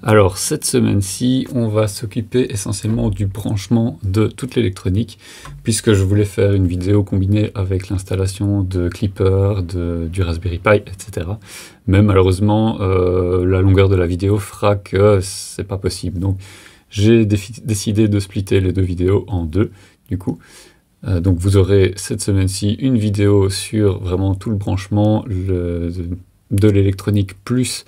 Alors cette semaine-ci, on va s'occuper essentiellement du branchement de toute l'électronique, puisque je voulais faire une vidéo combinée avec l'installation de Clipper, du Raspberry Pi, etc. Mais malheureusement, la longueur de la vidéo fera que c'est pas possible. Donc j'ai décidé de splitter les deux vidéos en deux, du coup. Donc vous aurez cette semaine-ci une vidéo sur vraiment tout le branchement de l'électronique plus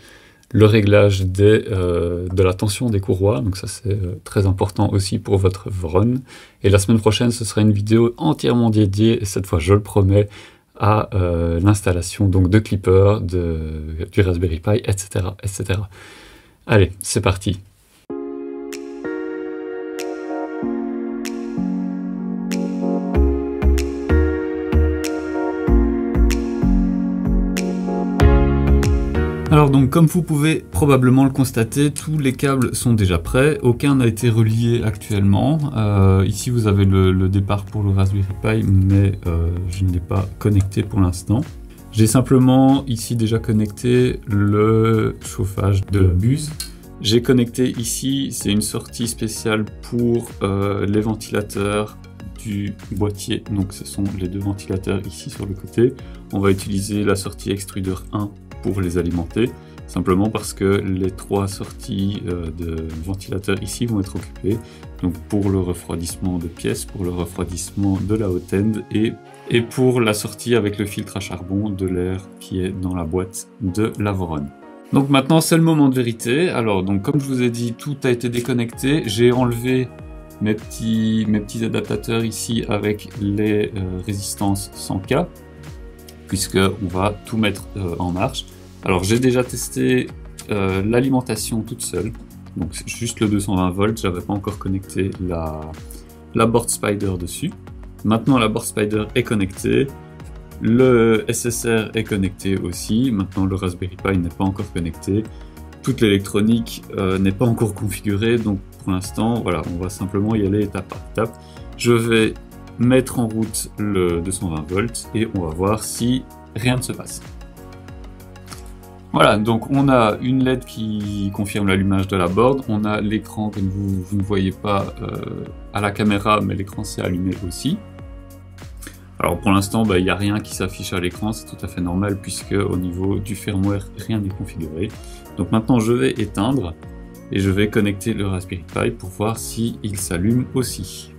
le réglage de la tension des courroies, donc ça c'est très important aussi pour votre Voron. Et la semaine prochaine, ce sera une vidéo entièrement dédiée, et cette fois je le promets, à l'installation donc de Clipper, du Raspberry Pi, etc., etc. Allez, c'est parti. Alors donc comme vous pouvez probablement le constater, tous les câbles sont déjà prêts, aucun n'a été relié actuellement. Ici vous avez le départ pour le Raspberry Pi, mais je ne l'ai pas connecté pour l'instant. J'ai simplement ici déjà connecté le chauffage de la buse. J'ai connecté ici, c'est une sortie spéciale pour les ventilateurs du boîtier, donc ce sont les deux ventilateurs ici sur le côté. On va utiliser la sortie extruder 1 pour les alimenter, simplement parce que les trois sorties de ventilateurs ici vont être occupées, donc pour le refroidissement de pièces, pour le refroidissement de la haute end et pour la sortie avec le filtre à charbon de l'air qui est dans la boîte de la Voron. Donc maintenant c'est le moment de vérité. Alors donc comme je vous ai dit, tout a été déconnecté, j'ai enlevé mes petits adaptateurs ici avec les résistances 100K, puisqu'on va tout mettre en marche. Alors j'ai déjà testé l'alimentation toute seule, donc c'est juste le 220 volts, j'avais pas encore connecté la board Spider dessus. Maintenant la board Spider est connectée, le SSR est connecté aussi, maintenant le Raspberry Pi n'est pas encore connecté, toute l'électronique n'est pas encore configurée, donc pour l'instant voilà, on va simplement y aller étape par étape. Je vais mettre en route le 220 volts et on va voir si rien ne se passe. Voilà, donc on a une LED qui confirme l'allumage de la board, on a l'écran que vous ne voyez pas à la caméra, mais l'écran s'est allumé aussi. Alors pour l'instant, il n'y a rien qui s'affiche à l'écran, c'est tout à fait normal puisque au niveau du firmware, rien n'est configuré. Donc maintenant je vais éteindre et je vais connecter le Raspberry Pi pour voir s'il s'allume aussi.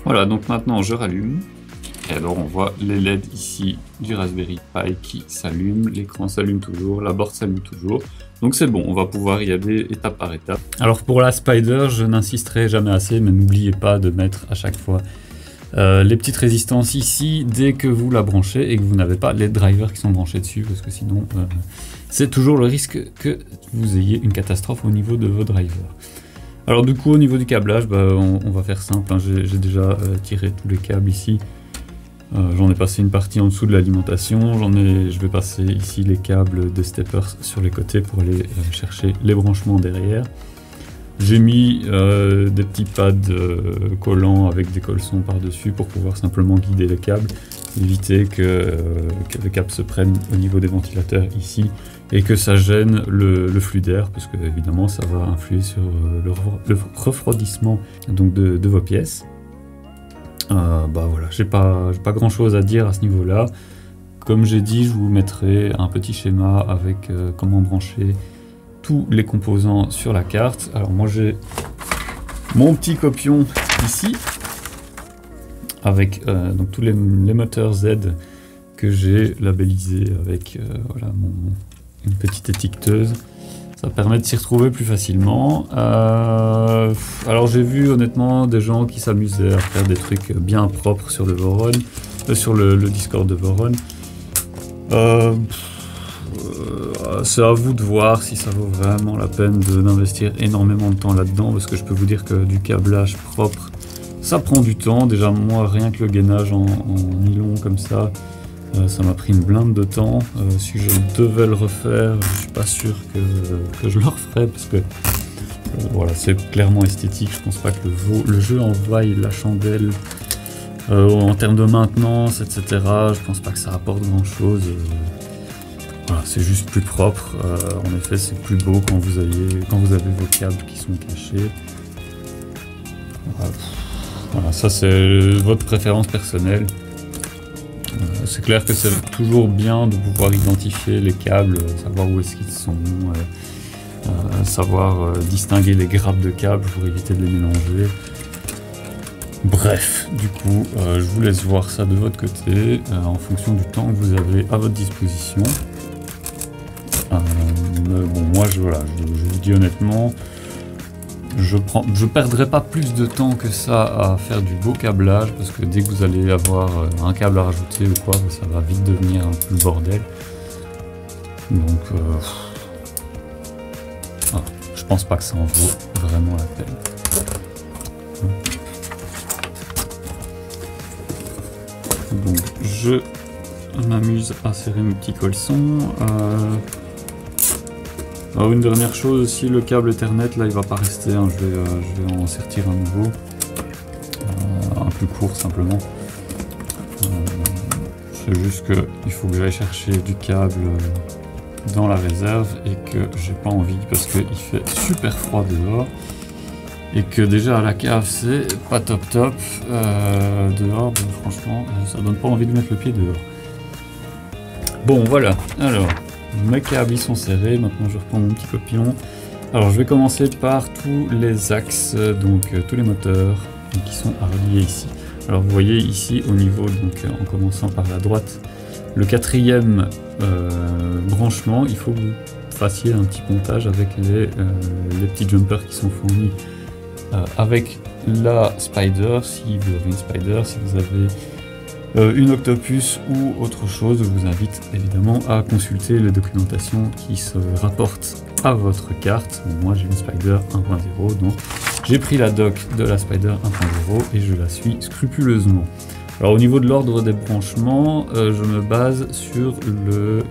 Voilà, donc maintenant je rallume. Et alors on voit les LED ici du Raspberry Pi qui s'allument, l'écran s'allume toujours, la board s'allume toujours. Donc c'est bon, on va pouvoir y aller étape par étape. Alors pour la Spider, je n'insisterai jamais assez, mais n'oubliez pas de mettre à chaque fois les petites résistances ici dès que vous la branchez et que vous n'avez pas les drivers qui sont branchés dessus, parce que sinon c'est toujours le risque que vous ayez une catastrophe au niveau de vos drivers. Alors du coup au niveau du câblage, on va faire simple, hein. J'ai déjà tiré tous les câbles ici. J'en ai passé une partie en dessous de l'alimentation, je vais passer ici les câbles des steppers sur les côtés pour aller chercher les branchements derrière. J'ai mis des petits pads collants avec des colsons par-dessus pour pouvoir simplement guider les câbles, éviter que les câbles se prennent au niveau des ventilateurs ici et que ça gêne le flux d'air, parce que évidemment ça va influer sur le refroidissement donc de vos pièces. Voilà, j'ai pas grand chose à dire à ce niveau là. Comme j'ai dit, je vous mettrai un petit schéma avec comment brancher tous les composants sur la carte. Alors moi j'ai mon petit copion ici avec donc tous les moteurs Z que j'ai labellisés avec voilà, une petite étiqueteuse. Ça permet de s'y retrouver plus facilement. Alors j'ai vu honnêtement des gens qui s'amusaient à faire des trucs bien propres sur le Voron, sur le Discord de Voron. C'est à vous de voir si ça vaut vraiment la peine d'investir énormément de temps là-dedans, parce que je peux vous dire que du câblage propre, ça prend du temps. Déjà moi, rien que le gainage en nylon comme ça, ça m'a pris une blinde de temps. Si je devais le refaire, je suis pas sûr que je le referais, parce que voilà, c'est clairement esthétique. Je pense pas que le jeu en vaille la chandelle. En termes de maintenance, etc., je pense pas que ça apporte grand chose. c'est juste plus propre. En effet, c'est plus beau quand vous avez vos câbles qui sont cachés. Voilà, ça c'est votre préférence personnelle. C'est clair que c'est toujours bien de pouvoir identifier les câbles, savoir où est-ce qu'ils sont, savoir distinguer les grappes de câbles pour éviter de les mélanger. Bref, du coup, je vous laisse voir ça de votre côté, en fonction du temps que vous avez à votre disposition. Mais bon, moi, je vous dis honnêtement, je perdrai pas plus de temps que ça à faire du beau câblage, parce que dès que vous allez avoir un câble à rajouter ou quoi, ça va vite devenir un peu le bordel. Donc, je pense pas que ça en vaut vraiment la peine. Donc je m'amuse à serrer mes petits colsons. Alors une dernière chose aussi, le câble Ethernet là il va pas rester, hein, je vais en sortir un nouveau, un plus court simplement. C'est juste que il faut que j'aille chercher du câble dans la réserve et que j'ai pas envie parce qu'il fait super froid dehors. Et que déjà à la cave c'est pas top dehors, donc franchement ça donne pas envie de mettre le pied dehors. Bon voilà, alors mes câbles ils sont serrés, maintenant je reprends mon petit copillon. Alors je vais commencer par tous les axes, donc tous les moteurs qui sont à relier ici. Alors vous voyez ici au niveau, donc en commençant par la droite, le 4e branchement, il faut que vous fassiez un petit pontage avec les petits jumpers qui sont fournis. Avec la Spider, si vous avez une Spider, si vous avez une Octopus ou autre chose, je vous invite évidemment à consulter les documentations qui se rapportent à votre carte. Bon, moi j'ai une Spider 1.0, donc j'ai pris la doc de la Spider 1.0 et je la suis scrupuleusement. Alors au niveau de l'ordre des branchements, je me base sur le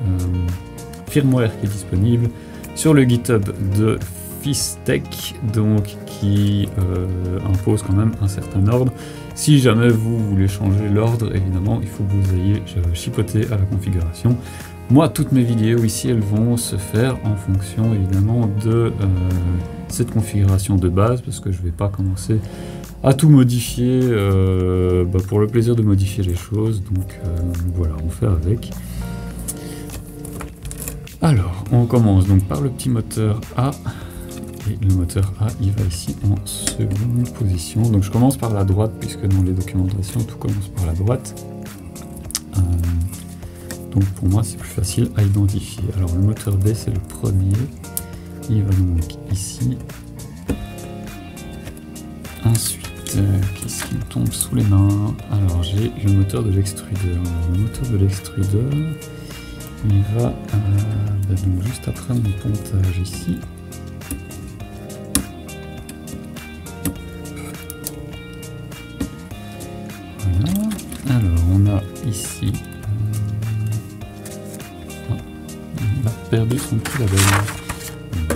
firmware qui est disponible sur le GitHub de Fistech, donc qui impose quand même un certain ordre. Si jamais vous voulez changer l'ordre, évidemment, il faut que vous ayez chipoté à la configuration. Moi, toutes mes vidéos ici, elles vont se faire en fonction évidemment de cette configuration de base, parce que je ne vais pas commencer à tout modifier pour le plaisir de modifier les choses. Donc voilà, on fait avec. Alors, on commence donc par le petit moteur A. Et le moteur A, il va ici en seconde position. Donc je commence par la droite, puisque dans les documentations, tout commence par la droite. Donc pour moi, c'est plus facile à identifier. Alors le moteur B, c'est le premier. Il va donc ici. Ensuite, qu'est-ce qui me tombe sous les mains? Alors j'ai le moteur de l'extrudeur. Le moteur de l'extrudeur, il va donc juste après mon pontage ici. Alors on a ici, on a perdu son petit label.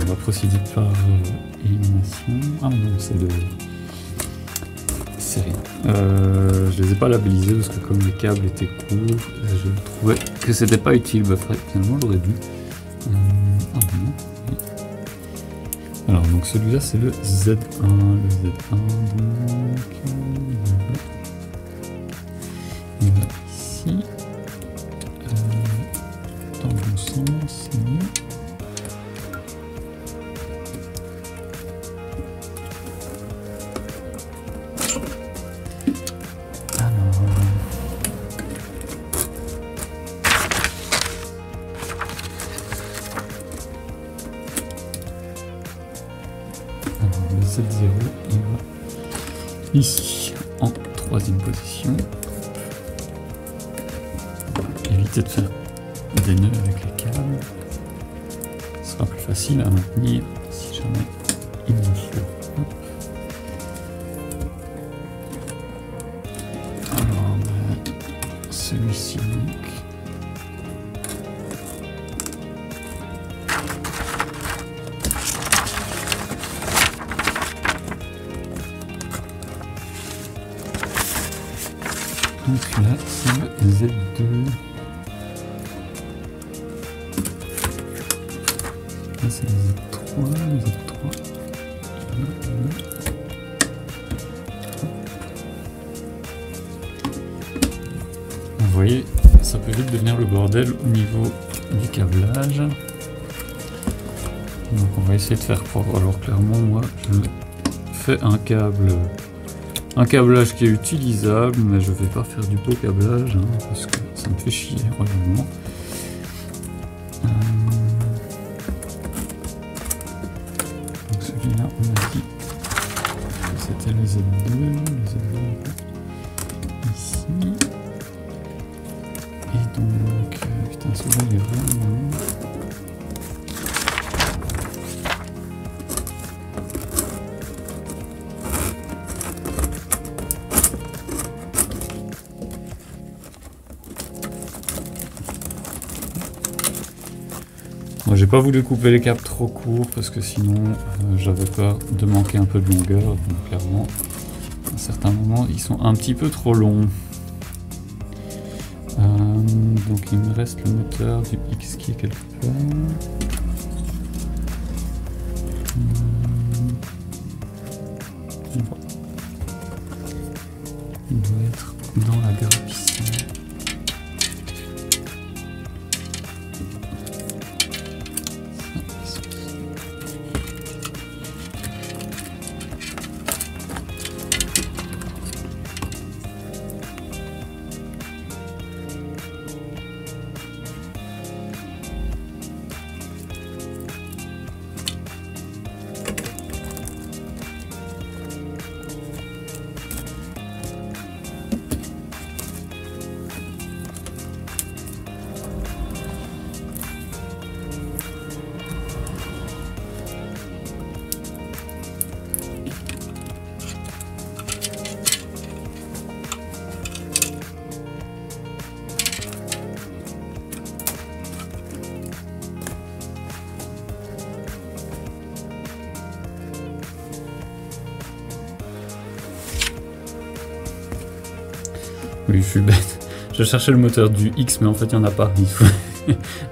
On va procéder par élimination. Ah non, c'est de série. Je les ai pas labellisés parce que comme les câbles étaient courts, je trouvais que c'était pas utile. Bah, finalement j'aurais dû. Alors donc celui-là c'est le Z1, donc il va ici, dans le bon sens, le Z0 il va ici en 3e position. Évitez de faire des nœuds avec les câbles, ce sera plus facile à maintenir si jamais il vous faut. Alors celui-ci donc là c'est le Z2. Là c'est les Z3, les Z3. Vous voyez, ça peut vite devenir le bordel au niveau du câblage. Donc on va essayer de faire propre. Alors clairement moi je fais un câblage qui est utilisable, mais je vais pas faire du beau câblage hein, parce que ça me fait chier royalement. Donc celui-là on a dit que c'était le Z2, ici. Et donc, putain, celui-là il est vraiment long. J'ai pas voulu couper les câbles trop courts parce que sinon j'avais peur de manquer un peu de longueur. Donc clairement, à certains moments, ils sont un petit peu trop longs. Donc il me reste le moteur du X qui est quelque part. Il doit être dans la grappe ici. Oui, je suis bête. Je cherchais le moteur du X, mais en fait, il n'y en a pas.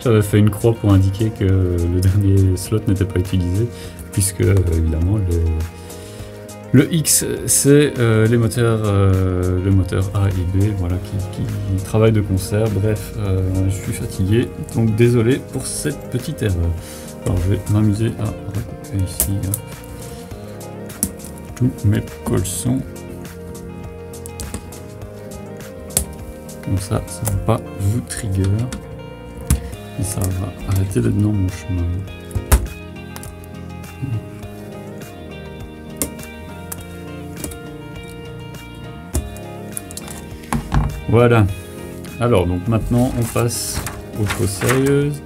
J'avais fait une croix pour indiquer que le dernier slot n'était pas utilisé, puisque, évidemment, le X, c'est le moteur A et B, voilà, qui travaillent de concert. Bref, je suis fatigué, donc désolé pour cette petite erreur. Alors, je vais m'amuser à recouper ici tous mes colsons. Comme ça, ça ne va pas vous trigger. Et ça va arrêter d'être dans mon chemin. Voilà. Alors, donc maintenant, on passe aux choses sérieuses.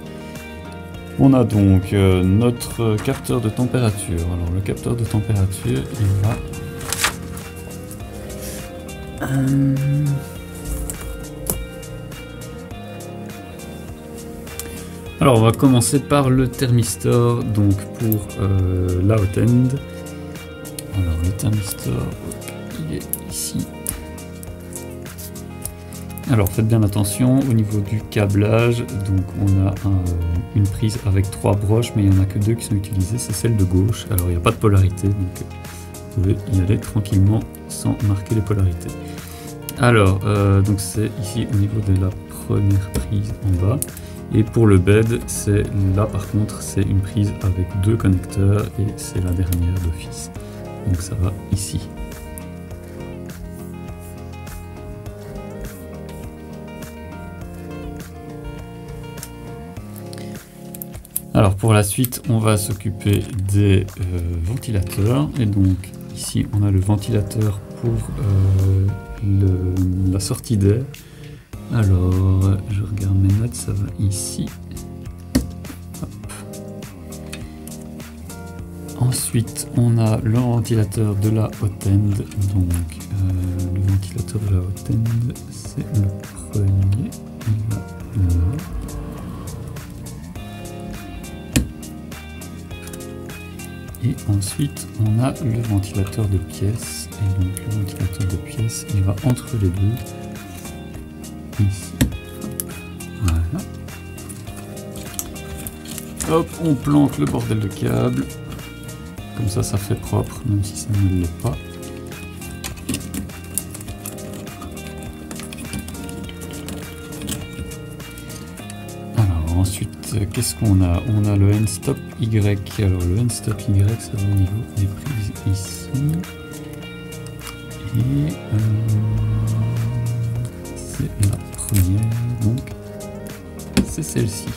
On a donc notre capteur de température. Alors, le capteur de température, il va... Alors on va commencer par le thermistor, donc pour la hot end. Alors le thermistor, il est ici. Alors faites bien attention au niveau du câblage, donc on a une prise avec 3 broches, mais il n'y en a que 2 qui sont utilisées, c'est celle de gauche. Alors il n'y a pas de polarité, donc vous pouvez y aller tranquillement sans marquer les polarités. Alors donc c'est ici au niveau de la première prise en bas. Et pour le bed, c'est là par contre, c'est une prise avec 2 connecteurs et c'est la dernière d'office. Donc ça va ici. Alors pour la suite, on va s'occuper des ventilateurs. Et donc ici, on a le ventilateur pour la sortie d'air. Alors, je regarde mes notes, ça va ici. Hop. Ensuite, on a le ventilateur de la hot end. Donc, le ventilateur de la hot end, c'est le premier. Il va là. Et ensuite, on a le ventilateur de pièce. Et donc, le ventilateur de pièce, il va entre les deux. Ici. Voilà. Hop, on plante le bordel de câble. Comme ça fait propre, même si ça ne l'est pas. Alors ensuite, qu'est-ce qu'on a? On a le N-stop Y. Alors le N-stop Y, ça va au niveau des prises ici. Et c'est la première, donc c'est celle-ci.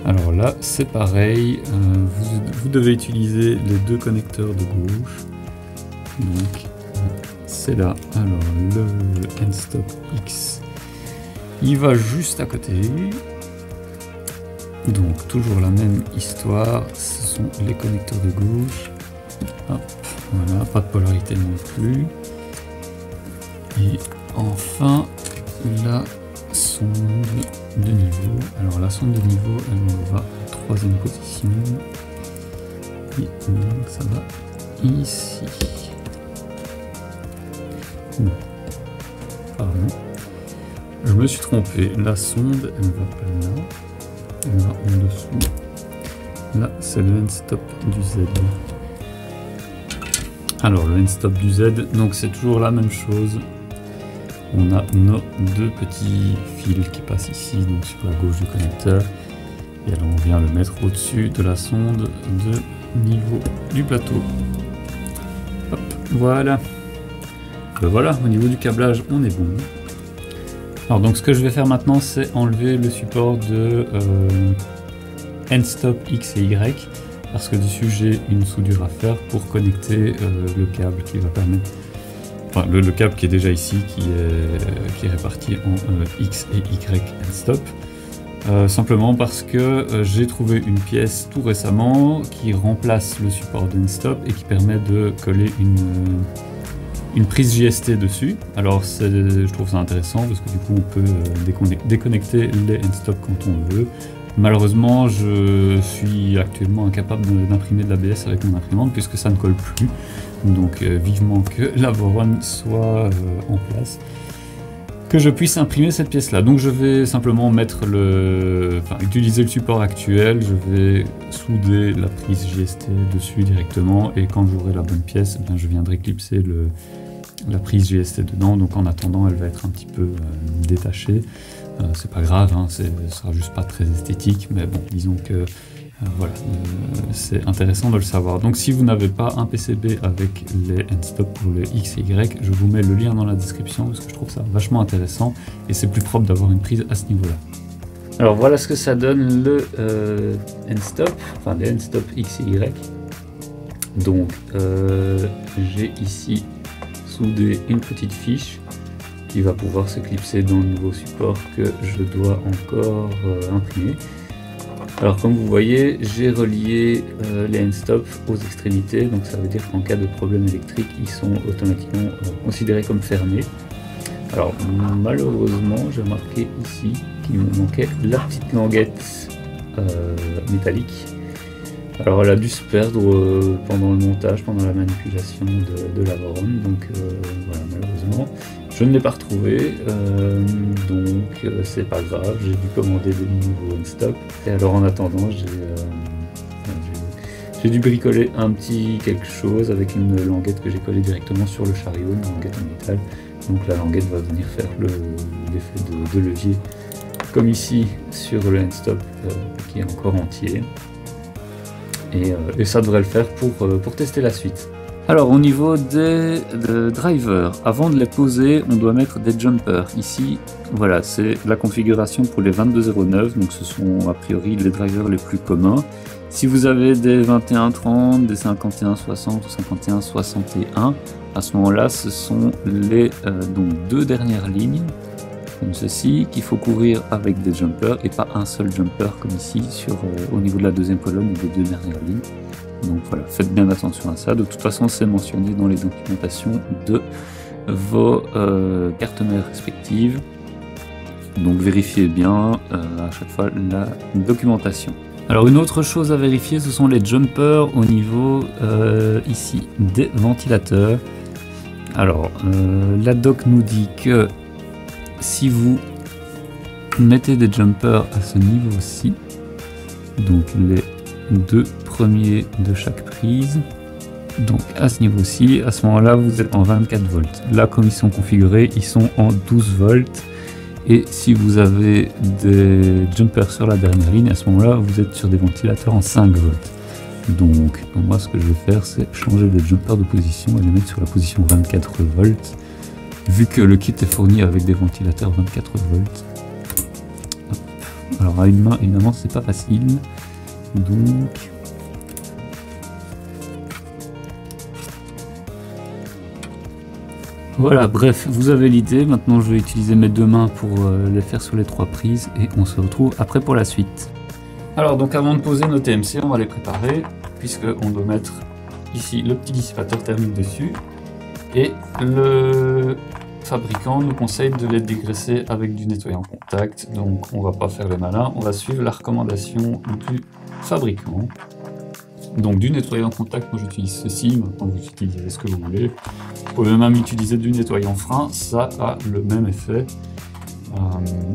Alors là, c'est pareil, vous devez utiliser les deux connecteurs de gauche. Donc, c'est là. Alors, le N-stop X, il va juste à côté. Donc, toujours la même histoire, ce sont les connecteurs de gauche. Hop, voilà, pas de polarité non plus. Et enfin, la sonde de niveau. Alors la sonde de niveau, elle va en 3e position. Et donc ça va ici. Non. Pardon. Je me suis trompé. La sonde, elle va pas là. Elle va en dessous. Là, c'est le N-stop du Z. Alors le N-stop du Z, donc c'est toujours la même chose. On a nos deux petits fils qui passent ici, donc sur la gauche du connecteur. Et alors on vient le mettre au-dessus de la sonde de niveau du plateau. Hop, voilà. Ben voilà, au niveau du câblage, on est bon. Alors donc ce que je vais faire maintenant, c'est enlever le support de N-stop X et Y. Parce que dessus, j'ai une soudure à faire pour connecter le câble qui va permettre... Enfin, le câble qui est déjà ici, qui est réparti en X et Y N-stop. Simplement parce que j'ai trouvé une pièce tout récemment qui remplace le support de N-stop et qui permet de coller une prise JST dessus. Alors je trouve ça intéressant parce que du coup on peut déconnecter les N-stop quand on veut. Malheureusement, je suis actuellement incapable d'imprimer de l'ABS avec mon imprimante puisque ça ne colle plus. Donc vivement que la Voron soit en place, que je puisse imprimer cette pièce-là. Donc je vais simplement utiliser le support actuel, je vais souder la prise JST dessus directement et quand j'aurai la bonne pièce, je viendrai clipser la prise JST dedans. Donc en attendant, elle va être un petit peu détachée. C'est pas grave, hein, ce sera juste pas très esthétique, mais bon, disons que voilà, c'est intéressant de le savoir. Donc si vous n'avez pas un PCB avec les N-stop pour le X et Y, je vous mets le lien dans la description parce que je trouve ça vachement intéressant et c'est plus propre d'avoir une prise à ce niveau-là. Alors voilà ce que ça donne le N-stop, enfin les N-stop X et Y. Donc j'ai ici soudé une petite fiche qui va pouvoir se clipser dans le nouveau support que je dois encore imprimer. Alors comme vous voyez, j'ai relié les N-stop aux extrémités, donc ça veut dire qu'en cas de problème électrique, ils sont automatiquement considérés comme fermés. Alors malheureusement, j'ai remarqué ici qu'il me manquait la petite languette métallique. Alors elle a dû se perdre pendant le montage, pendant la manipulation de la Voron, donc voilà, malheureusement. Je ne l'ai pas retrouvé, donc c'est pas grave, j'ai dû commander des nouveaux N-stop. Et alors en attendant, j'ai dû bricoler un petit quelque chose avec une languette que j'ai collée directement sur le chariot, une languette en métal. Donc la languette va venir faire l'effet de levier, comme ici sur le N-stop qui est encore entier. Et ça devrait le faire pour tester la suite. Alors au niveau des drivers, avant de les poser, on doit mettre des jumpers. Ici, voilà, c'est la configuration pour les 2209, donc ce sont a priori les drivers les plus communs. Si vous avez des 2130, des 5160 ou 5161, à ce moment-là, ce sont les donc deux dernières lignes, comme ceci, qu'il faut couvrir avec des jumpers et pas un seul jumper comme ici au niveau de la deuxième colonne et des deux dernières lignes. Donc voilà, faites bien attention à ça. De toute façon, c'est mentionné dans les documentations de vos cartes mères respectives. Donc vérifiez bien à chaque fois la documentation. Alors une autre chose à vérifier, ce sont les jumpers au niveau ici des ventilateurs. Alors la doc nous dit que si vous mettez des jumpers à ce niveau-ci, donc les deux premiers de chaque prise. Donc à ce niveau-ci, à ce moment-là, vous êtes en 24 volts. Là, comme ils sont configurés, ils sont en 12 volts. Et si vous avez des jumpers sur la dernière ligne, à ce moment-là, vous êtes sur des ventilateurs en 5 volts. Donc moi, ce que je vais faire, c'est changer les jumpers de position et les mettre sur la position 24 volts. Vu que le kit est fourni avec des ventilateurs 24 volts. Hop. Alors à une main, évidemment, c'est pas facile. Donc... Voilà, bref, vous avez l'idée. Maintenant, je vais utiliser mes deux mains pour les faire sur les 3 prises et on se retrouve après pour la suite. Alors, donc avant de poser nos TMC, on va les préparer puisqu'on doit mettre ici le petit dissipateur thermique dessus et le fabricant nous conseille de les dégraisser avec du nettoyant contact. Donc, on va pas faire le malin, on va suivre la recommandation du fabricant. Donc du nettoyant contact, moi j'utilise ceci, maintenant vous utilisez ce que vous voulez. Vous pouvez même utiliser du nettoyant frein, ça a le même effet.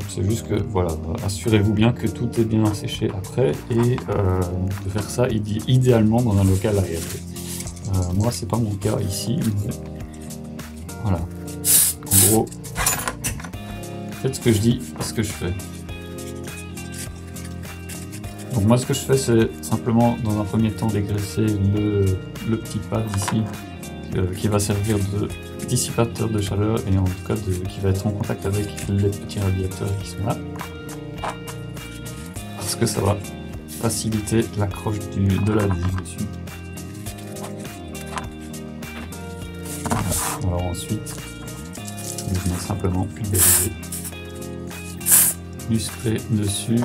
C'est juste que voilà, assurez-vous bien que tout est bien séché après et de faire ça idéalement dans un local aéré. Moi c'est pas mon cas ici, mais voilà. En gros, faites ce que je dis, pas ce que je fais. Donc moi ce que je fais c'est simplement dans un premier temps dégraisser le petit pad ici qui va servir de dissipateur de chaleur et en tout cas qui va être en contact avec les petits radiateurs qui sont là. Parce que ça va faciliter l'accroche de la vis dessus. Voilà. Alors ensuite, vous venez simplement pulvériser du spray dessus.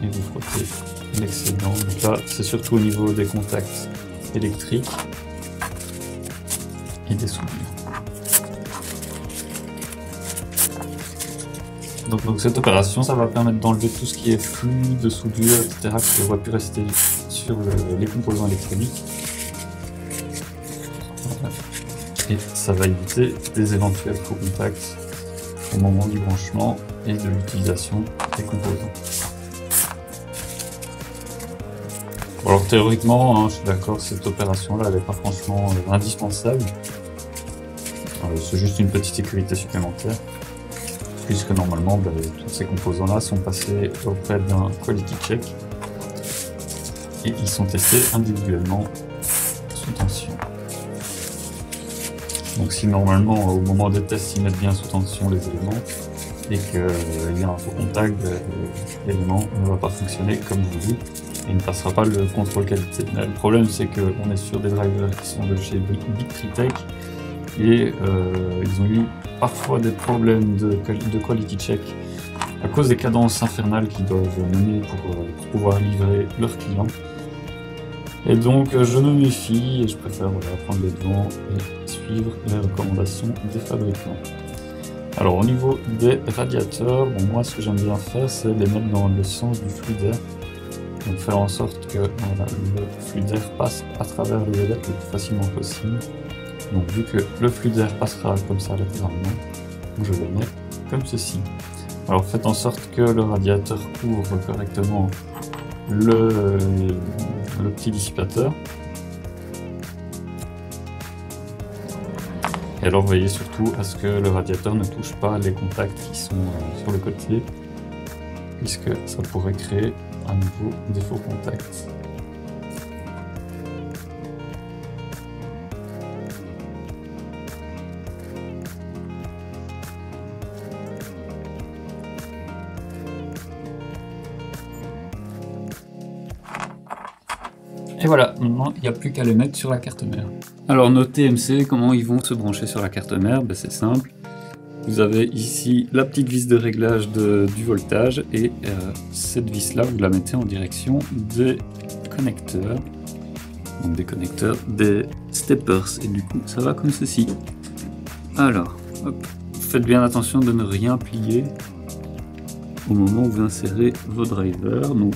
Et vous frottez l'excédent. Donc là, c'est surtout au niveau des contacts électriques et des soudures. Donc cette opération, ça va permettre d'enlever tout ce qui est flux de soudure, etc. qui aurait pu rester sur les composants électroniques. Voilà. Et ça va éviter des éventuels faux contacts au moment du branchement et de l'utilisation des composants. Alors théoriquement, je suis d'accord, cette opération-là, elle n'est pas franchement indispensable. C'est juste une petite sécurité supplémentaire, puisque normalement, tous ces composants-là sont passés auprès d'un quality check et ils sont testés individuellement sous tension. Donc si normalement, au moment des tests, ils mettent bien sous tension les éléments et qu'il y a un faux contact, l'élément ne va pas fonctionner comme voulu. Il ne passera pas le contrôle qualité. Mais le problème c'est qu'on est sur des drivers qui sont de chez Victreetech et ils ont eu parfois des problèmes de quality check à cause des cadences infernales qu'ils doivent mener pour pouvoir livrer leurs clients. Et donc je me méfie et je préfère prendre les devants et suivre les recommandations des fabricants. Alors au niveau des radiateurs, moi ce que j'aime bien faire c'est les mettre dans le sens du flux d'air. Donc faire en sorte que le flux d'air passe à travers les ailettes le plus facilement possible. Donc vu que le flux d'air passera comme ça latéralement, je le mets comme ceci. Alors faites en sorte que le radiateur couvre correctement le petit dissipateur. Et alors veillez surtout à ce que le radiateur ne touche pas les contacts qui sont sur le côté, puisque ça pourrait créer à nouveau des faux contacts. Et voilà, maintenant il n'y a plus qu'à les mettre sur la carte mère. Alors nos TMC, comment ils vont se brancher sur la carte mère? C'est simple. Vous avez ici la petite vis de réglage du voltage et cette vis là vous la mettez en direction des connecteurs, donc des steppers, et du coup ça va comme ceci. Alors hop, faites bien attention de ne rien plier au moment où vous insérez vos drivers. Donc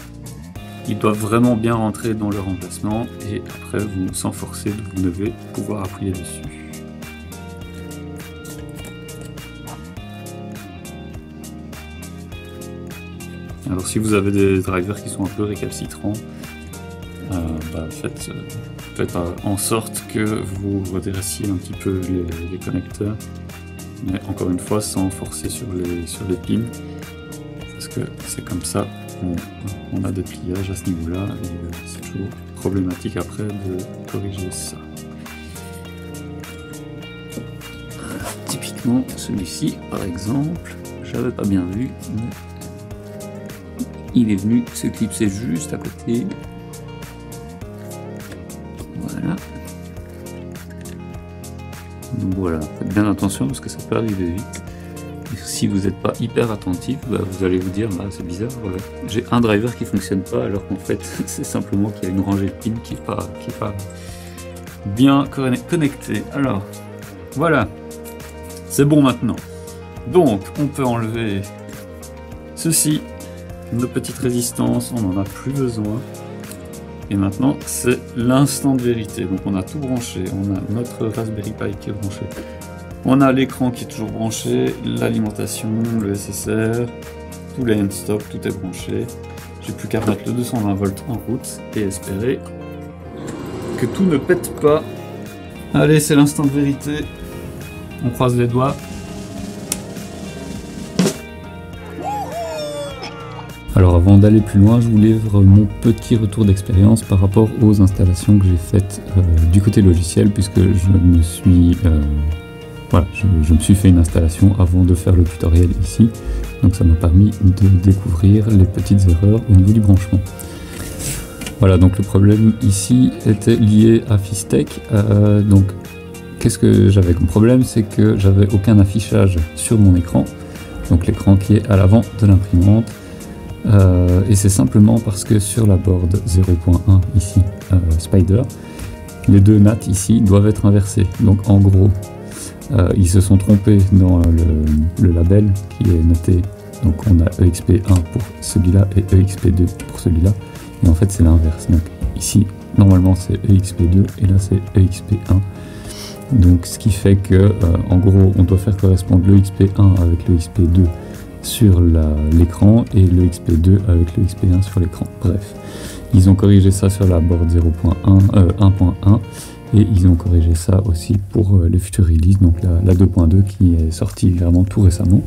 ils doivent vraiment bien rentrer dans leur emplacement et après vous, sans forcer, vous devez pouvoir appuyer dessus. Alors si vous avez des drivers qui sont un peu récalcitrants, faites en sorte que vous redressiez un petit peu les connecteurs, mais encore une fois sans forcer sur les pins, parce que c'est comme ça on a des pliages à ce niveau-là, et c'est toujours problématique après de corriger ça. Typiquement celui-ci par exemple, j'avais pas bien vu, mais il est venu s'éclipser juste à côté. Voilà. Donc voilà, faites bien attention parce que ça peut arriver vite. Et si vous n'êtes pas hyper attentif, vous allez vous dire c'est bizarre, j'ai un driver qui fonctionne pas, alors qu'en fait c'est simplement qu'il y a une rangée de pins qui est pas bien connectée. Alors voilà, c'est bon maintenant. Donc on peut enlever ceci, nos petites résistances, on n'en a plus besoin. Et maintenant c'est l'instant de vérité. Donc on a tout branché, on a notre Raspberry Pi qui est branché, on a l'écran qui est toujours branché, l'alimentation, le SSR, tous les end-stop, tout est branché. J'ai plus qu'à remettre le 220 volts en route et espérer que tout ne pète pas. Allez, c'est l'instant de vérité, on croise les doigts. Alors avant d'aller plus loin, je vous livre mon petit retour d'expérience par rapport aux installations que j'ai faites du côté logiciel, puisque je me suis fait une installation avant de faire le tutoriel ici, donc ça m'a permis de découvrir les petites erreurs au niveau du branchement. Voilà, donc le problème ici était lié à Fistech. Donc qu'est-ce que j'avais comme problème, c'est que j'avais aucun affichage sur mon écran, donc l'écran qui est à l'avant de l'imprimante. Et c'est simplement parce que sur la board 0.1 ici, Spider, les deux NAT ici doivent être inversés. Donc en gros, ils se sont trompés dans le label qui est noté. Donc on a EXP1 pour celui-là et EXP2 pour celui-là. Et en fait c'est l'inverse. Donc ici, normalement c'est EXP2 et là c'est EXP1. Donc ce qui fait que, en gros, on doit faire correspondre le XP1 avec le XP2 sur l'écran et le XP2 avec le XP1 sur l'écran. Bref, ils ont corrigé ça sur la board 1.1 et ils ont corrigé ça aussi pour les futures releases, donc la 2.2 qui est sortie vraiment tout récemment.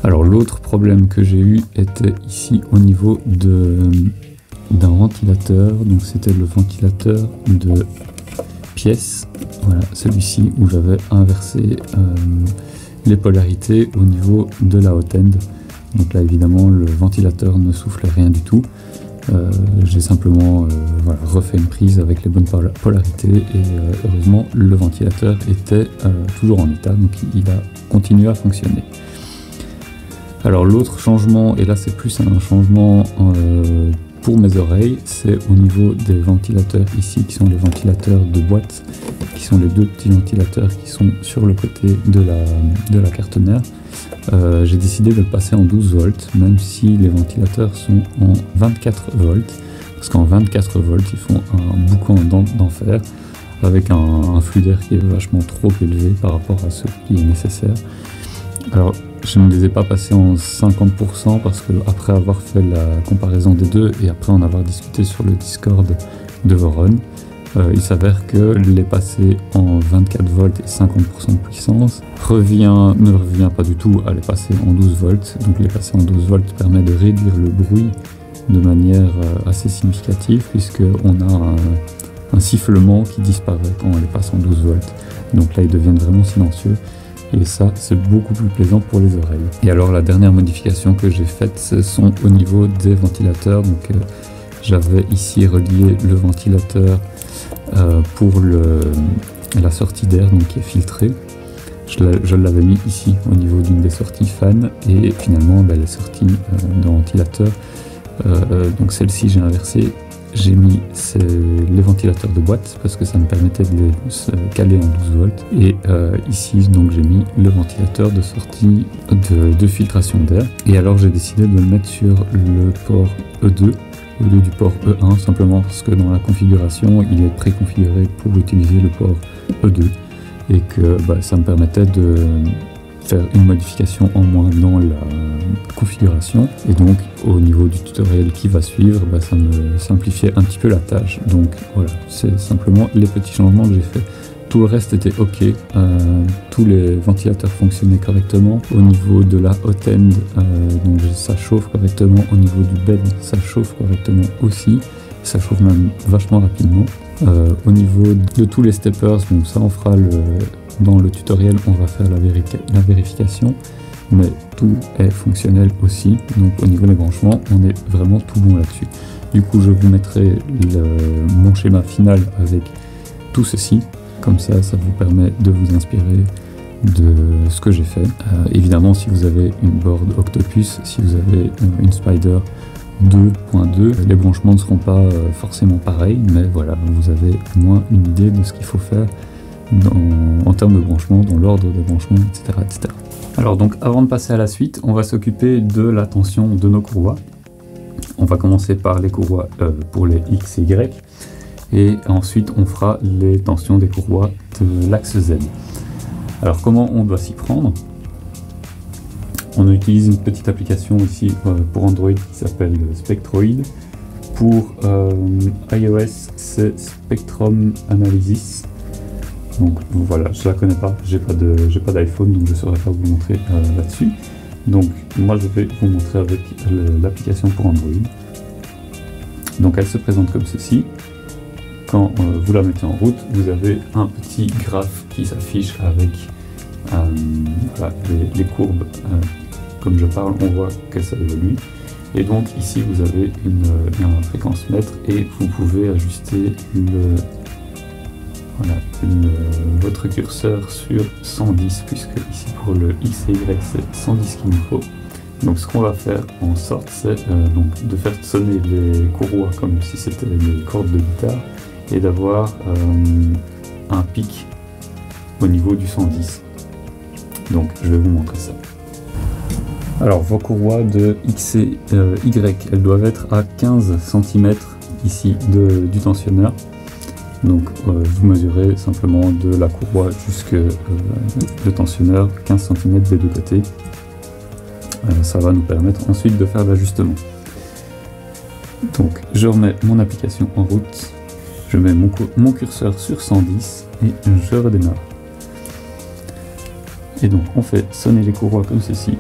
Alors l'autre problème que j'ai eu était ici au niveau d'un ventilateur, donc c'était le ventilateur de pièce, voilà, celui-ci où j'avais inversé les polarités au niveau de la hot end. Donc là évidemment le ventilateur ne souffle rien du tout. J'ai simplement refait une prise avec les bonnes polarités et heureusement le ventilateur était toujours en état, donc il a continué à fonctionner. Alors l'autre changement, et là c'est plus un changement pour mes oreilles, c'est au niveau des ventilateurs ici qui sont les ventilateurs de boîte, qui sont les deux petits ventilateurs qui sont sur le côté de la carte mère. J'ai décidé de le passer en 12 volts, même si les ventilateurs sont en 24 volts, parce qu'en 24 volts ils font un boucan d'enfer avec un flux d'air qui est vachement trop élevé par rapport à ce qui est nécessaire. Alors je ne les ai pas passés en 50% parce que après avoir fait la comparaison des deux et après en avoir discuté sur le Discord de Voron, il s'avère que les passer en 24 volts et 50% de puissance ne revient pas du tout à les passer en 12 volts. Donc les passer en 12 volts permet de réduire le bruit de manière assez significative, puisqu'on a un sifflement qui disparaît quand on les passe en 12 volts. Donc là ils deviennent vraiment silencieux. Et ça, c'est beaucoup plus plaisant pour les oreilles. Et alors la dernière modification que j'ai faite, ce sont au niveau des ventilateurs. Donc j'avais ici relié le ventilateur pour la sortie d'air, donc qui est filtrée. Je l'avais mis ici au niveau d'une des sorties fan, et finalement les sorties de ventilateur, donc celle-ci j'ai inversé. J'ai mis les ventilateurs de boîte parce que ça me permettait de les caler en 12 volts. Et ici, donc j'ai mis le ventilateur de sortie de filtration d'air. Et alors j'ai décidé de le mettre sur le port E2 au lieu du port E1, simplement parce que dans la configuration, il est préconfiguré pour utiliser le port E2. Et que ça me permettait faire une modification en moins dans la configuration, et donc au niveau du tutoriel qui va suivre, ça me simplifiait un petit peu la tâche. Donc voilà, c'est simplement les petits changements que j'ai fait. Tout le reste était ok, tous les ventilateurs fonctionnaient correctement. Au niveau de la hot end, donc ça chauffe correctement. Au niveau du bed, ça chauffe correctement aussi. Ça chauffe même vachement rapidement. Au niveau de tous les steppers, bon, ça on fera dans le tutoriel, on va faire la vérification. Mais tout est fonctionnel aussi. Donc au niveau des branchements, on est vraiment tout bon là-dessus. Du coup, je vous mettrai mon schéma final avec tout ceci. Comme ça vous permet de vous inspirer de ce que j'ai fait. Évidemment, si vous avez une board Octopus, si vous avez une Spider 2.2, les branchements ne seront pas forcément pareils, mais voilà, vous avez au moins une idée de ce qu'il faut faire en termes de branchement, dans l'ordre des branchements, etc., etc. Alors donc, avant de passer à la suite, on va s'occuper de la tension de nos courroies. On va commencer par les courroies pour les X et Y. Et ensuite on fera les tensions des courroies de l'axe Z. Alors comment on doit s'y prendre? On utilise une petite application ici pour Android qui s'appelle Spectroid. Pour iOS c'est Spectrum Analysis. Donc voilà, je la connais pas, j'ai pas d'iPhone, donc je ne saurais pas vous montrer là-dessus. Donc moi je vais vous montrer avec l'application pour Android. Donc elle se présente comme ceci. Quand vous la mettez en route, vous avez un petit graphe qui s'affiche avec voilà, les courbes. Comme je parle, on voit que ça évolue. Et donc ici, vous avez un fréquence mètre et vous pouvez ajuster votre curseur sur 110, puisque ici pour le X et Y, c'est 110 qu'il nous faut. Donc ce qu'on va faire en sorte, c'est donc de faire sonner les courroies comme si c'était des cordes de guitare, et d'avoir un pic au niveau du 110. Donc je vais vous montrer ça. Alors vos courroies de X et Y, elles doivent être à 15 cm ici du tensionneur. Donc vous mesurez simplement de la courroie jusque le tensionneur 15 cm des deux côtés. Ça va nous permettre ensuite de faire l'ajustement. Donc je remets mon application en route. Je mets mon curseur sur 110 et je redémarre. Et donc on fait sonner les courroies comme ceci.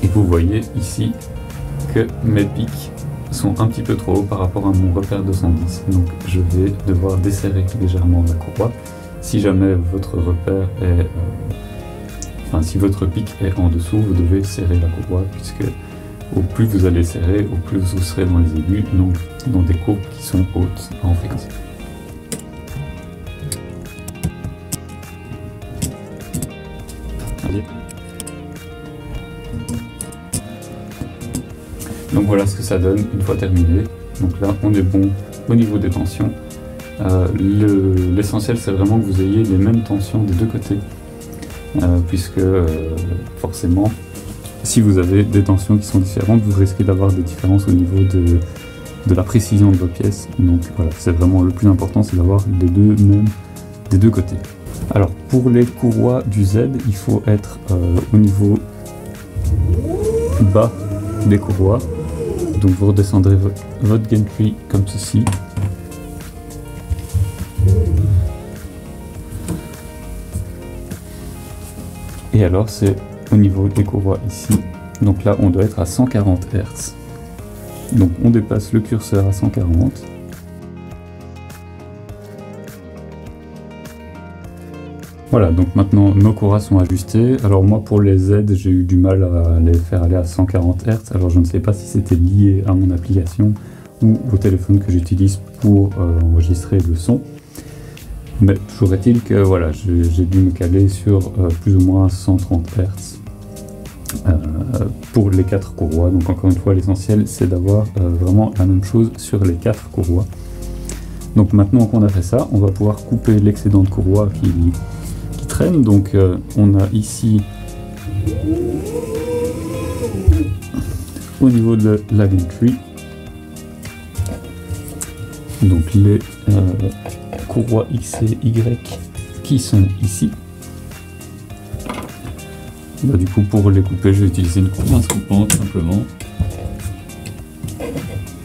Et vous voyez ici que mes pics sont un petit peu trop hauts par rapport à mon repère de 110. Donc je vais devoir desserrer légèrement la courroie. Si jamais votre repère est... si votre pic est en dessous, vous devez serrer la courroie, puisque au plus vous allez serrer, au plus vous serez dans les aigus, donc dans des courbes qui sont hautes en fréquence. Allez. Donc voilà ce que ça donne une fois terminé. Donc là on est bon au niveau des tensions. L'essentiel c'est vraiment que vous ayez les mêmes tensions des deux côtés. Puisque forcément, si vous avez des tensions qui sont différentes, vous risquez d'avoir des différences au niveau de la précision de vos pièces. Donc voilà, c'est vraiment le plus important, c'est d'avoir les deux mêmes des deux côtés. Alors pour les courroies du Z, il faut être au niveau bas des courroies. Donc vous redescendrez votre gantry comme ceci. Et alors c'est au niveau des courroies ici, donc là on doit être à 140 Hz. Donc on dépasse le curseur à 140. Voilà, donc maintenant nos courroies sont ajustées. Alors moi pour les Z, j'ai eu du mal à les faire aller à 140 Hz. Alors je ne sais pas si c'était lié à mon application ou au téléphone que j'utilise pour enregistrer le son. Mais toujours est-il que voilà, j'ai dû me caler sur plus ou moins 130 Hz pour les 4 courroies. Donc encore une fois, l'essentiel c'est d'avoir vraiment la même chose sur les 4 courroies. Donc maintenant qu'on a fait ça, on va pouvoir couper l'excédent de courroie qui traîne. Donc on a ici au niveau de la gantry donc les courroies X et Y qui sont ici. Bah, du coup, pour les couper, je vais utiliser une pince coupante simplement.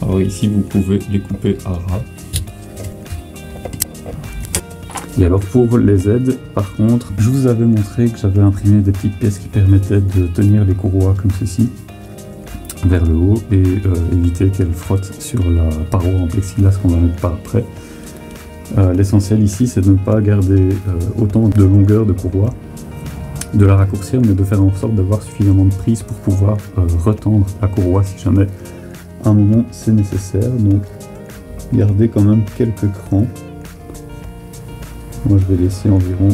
Alors ici, vous pouvez les couper à ras. Et alors pour les aides, par contre, je vous avais montré que j'avais imprimé des petites pièces qui permettaient de tenir les courroies comme ceci vers le haut et éviter qu'elles frottent sur la paroi en plexiglas qu'on va mettre par après. L'essentiel ici, c'est de ne pas garder autant de longueur de courroie, de la raccourcir, mais de faire en sorte d'avoir suffisamment de prise pour pouvoir retendre la courroie si jamais à un moment c'est nécessaire. Donc gardez quand même quelques crans. Moi je vais laisser environ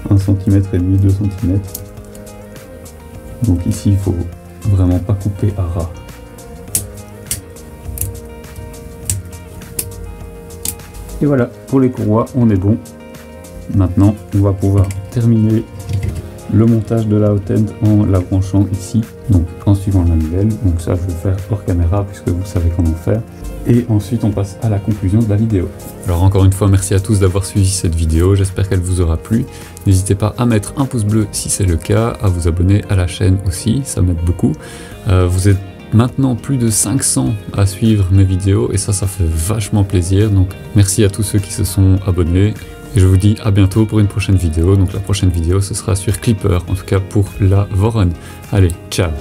1 cm et demi, 2 cm. Donc ici il faut vraiment pas couper à ras. Et voilà, pour les courroies on est bon. Maintenant on va pouvoir terminer le montage de la hot end en la branchant ici, donc en suivant la manivelle. Donc ça je vais le faire hors caméra puisque vous savez comment faire. Et ensuite on passe à la conclusion de la vidéo. Alors encore une fois merci à tous d'avoir suivi cette vidéo, j'espère qu'elle vous aura plu. N'hésitez pas à mettre un pouce bleu si c'est le cas, à vous abonner à la chaîne aussi, ça m'aide beaucoup. Vous êtes maintenant plus de 500 à suivre mes vidéos et ça fait vachement plaisir. Donc merci à tous ceux qui se sont abonnés. Et je vous dis à bientôt pour une prochaine vidéo. Donc la prochaine vidéo ce sera sur Clipper, en tout cas pour la Voron. Allez, ciao!